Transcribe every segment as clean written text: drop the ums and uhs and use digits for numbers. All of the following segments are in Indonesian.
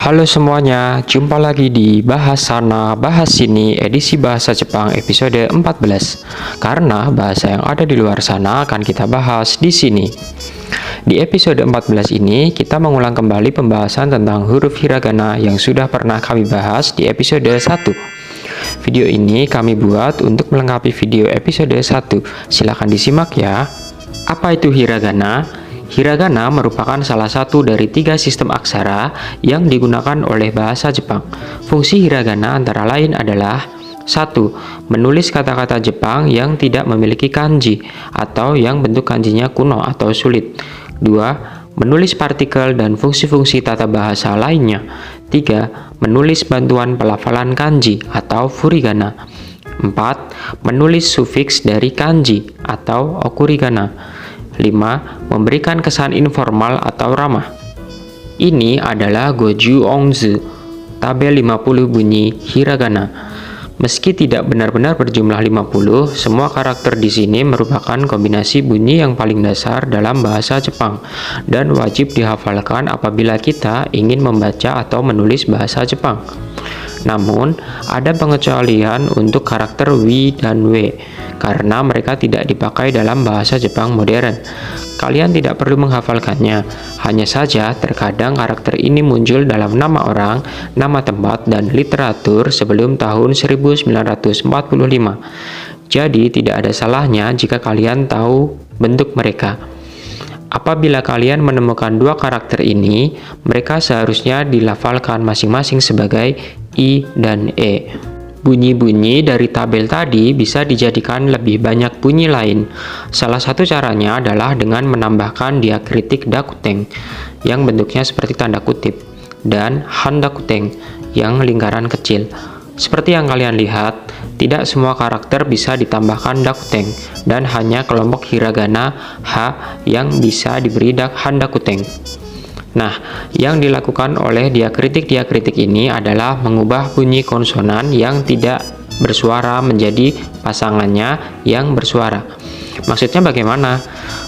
Halo semuanya, jumpa lagi di Bahas Sana Bahas Sini edisi Bahasa Jepang episode 14. Karena bahasa yang ada di luar sana akan kita bahas di sini. Di episode 14 ini, kita mengulang kembali pembahasan tentang huruf hiragana yang sudah pernah kami bahas di episode 1. Video ini kami buat untuk melengkapi video episode 1. Silahkan disimak ya. Apa itu hiragana? Hiragana merupakan salah satu dari 3 sistem aksara yang digunakan oleh bahasa Jepang. Fungsi hiragana antara lain adalah 1. Menulis kata-kata Jepang yang tidak memiliki kanji atau yang bentuk kanjinya kuno atau sulit. 2. Menulis partikel dan fungsi-fungsi tata bahasa lainnya. 3. Menulis bantuan pelafalan kanji atau furigana. 4. Menulis sufiks dari kanji atau okurigana. 5. Memberikan kesan informal atau ramah. Ini adalah Goju Onzu, tabel 50 bunyi hiragana. Meski tidak benar-benar berjumlah 50, semua karakter di sini merupakan kombinasi bunyi yang paling dasar dalam bahasa Jepang dan wajib dihafalkan apabila kita ingin membaca atau menulis bahasa Jepang. Namun, ada pengecualian untuk karakter wi dan we, karena mereka tidak dipakai dalam bahasa Jepang modern. Kalian tidak perlu menghafalkannya, hanya saja terkadang karakter ini muncul dalam nama orang, nama tempat, dan literatur sebelum tahun 1945. Jadi, tidak ada salahnya jika kalian tahu bentuk mereka. Apabila kalian menemukan dua karakter ini, mereka seharusnya dilafalkan masing-masing sebagai I dan E. Bunyi-bunyi dari tabel tadi bisa dijadikan lebih banyak bunyi lain. Salah satu caranya adalah dengan menambahkan diakritik dakuteng yang bentuknya seperti tanda kutip dan handakuteng yang lingkaran kecil. Seperti yang kalian lihat, tidak semua karakter bisa ditambahkan dakuteng dan hanya kelompok hiragana H yang bisa diberi handakuteng. Nah, yang dilakukan oleh diakritik-diakritik ini adalah mengubah bunyi konsonan yang tidak bersuara menjadi pasangannya yang bersuara. Maksudnya bagaimana?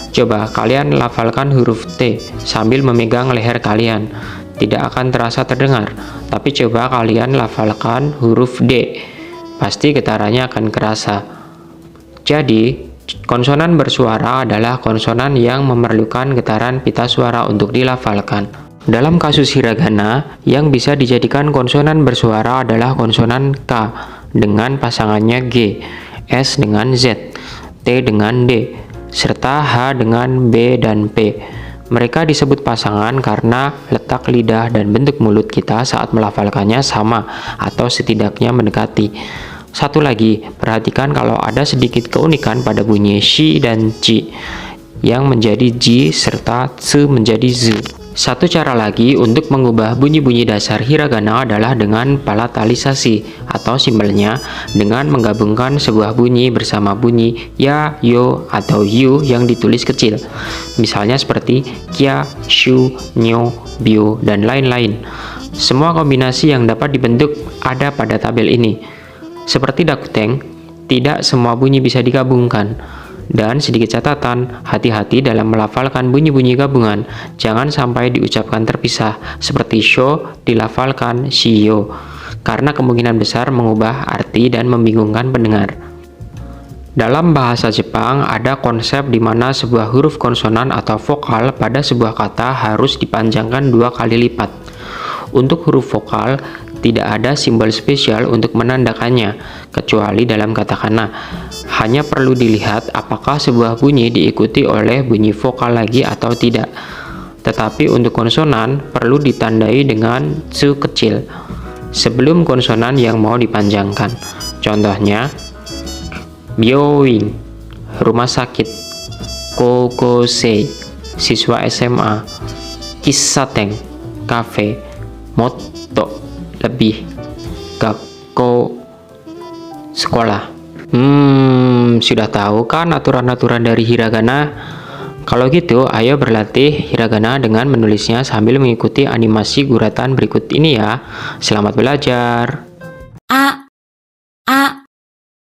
Coba kalian lafalkan huruf T sambil memegang leher kalian. Tidak akan terasa terdengar, tapi coba kalian lafalkan huruf D. Pasti getarannya akan kerasa. Jadi, konsonan bersuara adalah konsonan yang memerlukan getaran pita suara untuk dilafalkan. Dalam kasus hiragana, yang bisa dijadikan konsonan bersuara adalah konsonan K dengan pasangannya G, S dengan Z, T dengan D, serta H dengan B dan P. Mereka disebut pasangan karena letak lidah dan bentuk mulut kita saat melafalkannya sama atau setidaknya mendekati. Satu lagi, perhatikan kalau ada sedikit keunikan pada bunyi shi dan ji yang menjadi ji serta tsu menjadi z. Satu cara lagi untuk mengubah bunyi-bunyi dasar hiragana adalah dengan palatalisasi atau simpelnya dengan menggabungkan sebuah bunyi bersama bunyi ya, yo, atau yu yang ditulis kecil. Misalnya seperti kya, shu, nyo, bio, dan lain-lain. Semua kombinasi yang dapat dibentuk ada pada tabel ini. Seperti dakuteng, tidak semua bunyi bisa digabungkan. Dan sedikit catatan, hati-hati dalam melafalkan bunyi-bunyi gabungan. Jangan sampai diucapkan terpisah, seperti sho dilafalkan shiyo, karena kemungkinan besar mengubah arti dan membingungkan pendengar. Dalam bahasa Jepang, ada konsep di mana sebuah huruf konsonan atau vokal pada sebuah kata harus dipanjangkan 2 kali lipat. Untuk huruf vokal, tidak ada simbol spesial untuk menandakannya, kecuali dalam kata kana. Hanya perlu dilihat apakah sebuah bunyi diikuti oleh bunyi vokal lagi atau tidak. Tetapi untuk konsonan, perlu ditandai dengan tsu kecil sebelum konsonan yang mau dipanjangkan. Contohnya, byoin, rumah sakit, kokosei, siswa SMA, kissaten, kafe, moto, lebih, gakko, sekolah. Sudah tahu kan aturan-aturan dari hiragana? Kalau gitu, ayo berlatih hiragana dengan menulisnya sambil mengikuti animasi guratan berikut ini ya. Selamat belajar. A, a,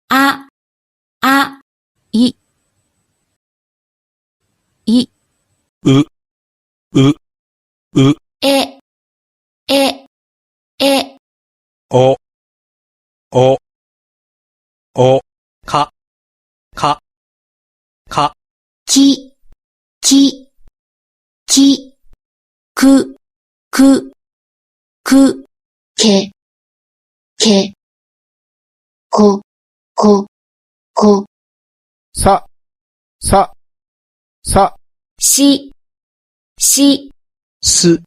a, a, i, u, u, u, e, お、お、お、か、か、か、き、き、き、く、く、く、け、け、こ、こ、こ、さ、さ、さ、し、し、す、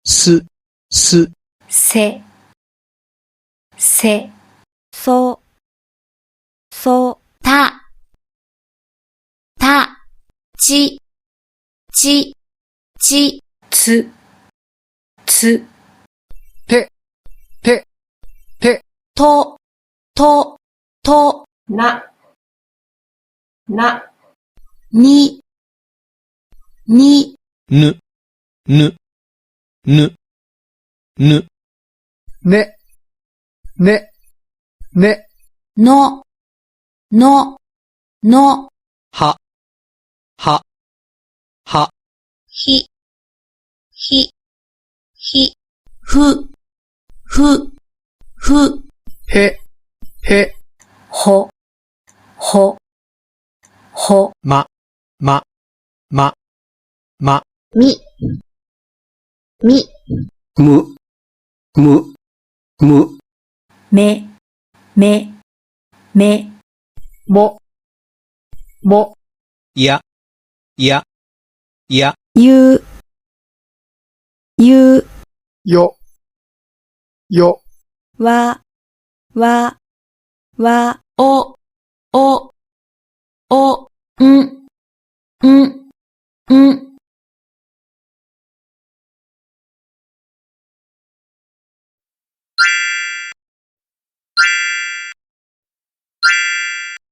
す、す、せ、せ、そ、そ、た、た、ち、ち、ち、つ、つ、て、て、て、と、と、と、な、な、に、に、ぬ、ぬ、ぬ、ぬ、ね、ね、ね、の、の、の、は、は、は、ひ、ひ、ひ、ふ、ふ、ふ、へ、へ、ほ、ほ、ほ、ま、ま、ま、ま、み、み、む、む、む、め、め、め、も、も、や、や、や、ゆ、ゆ、よ、よ、わ、わ、わ、お、お、お、ん、ん、ん、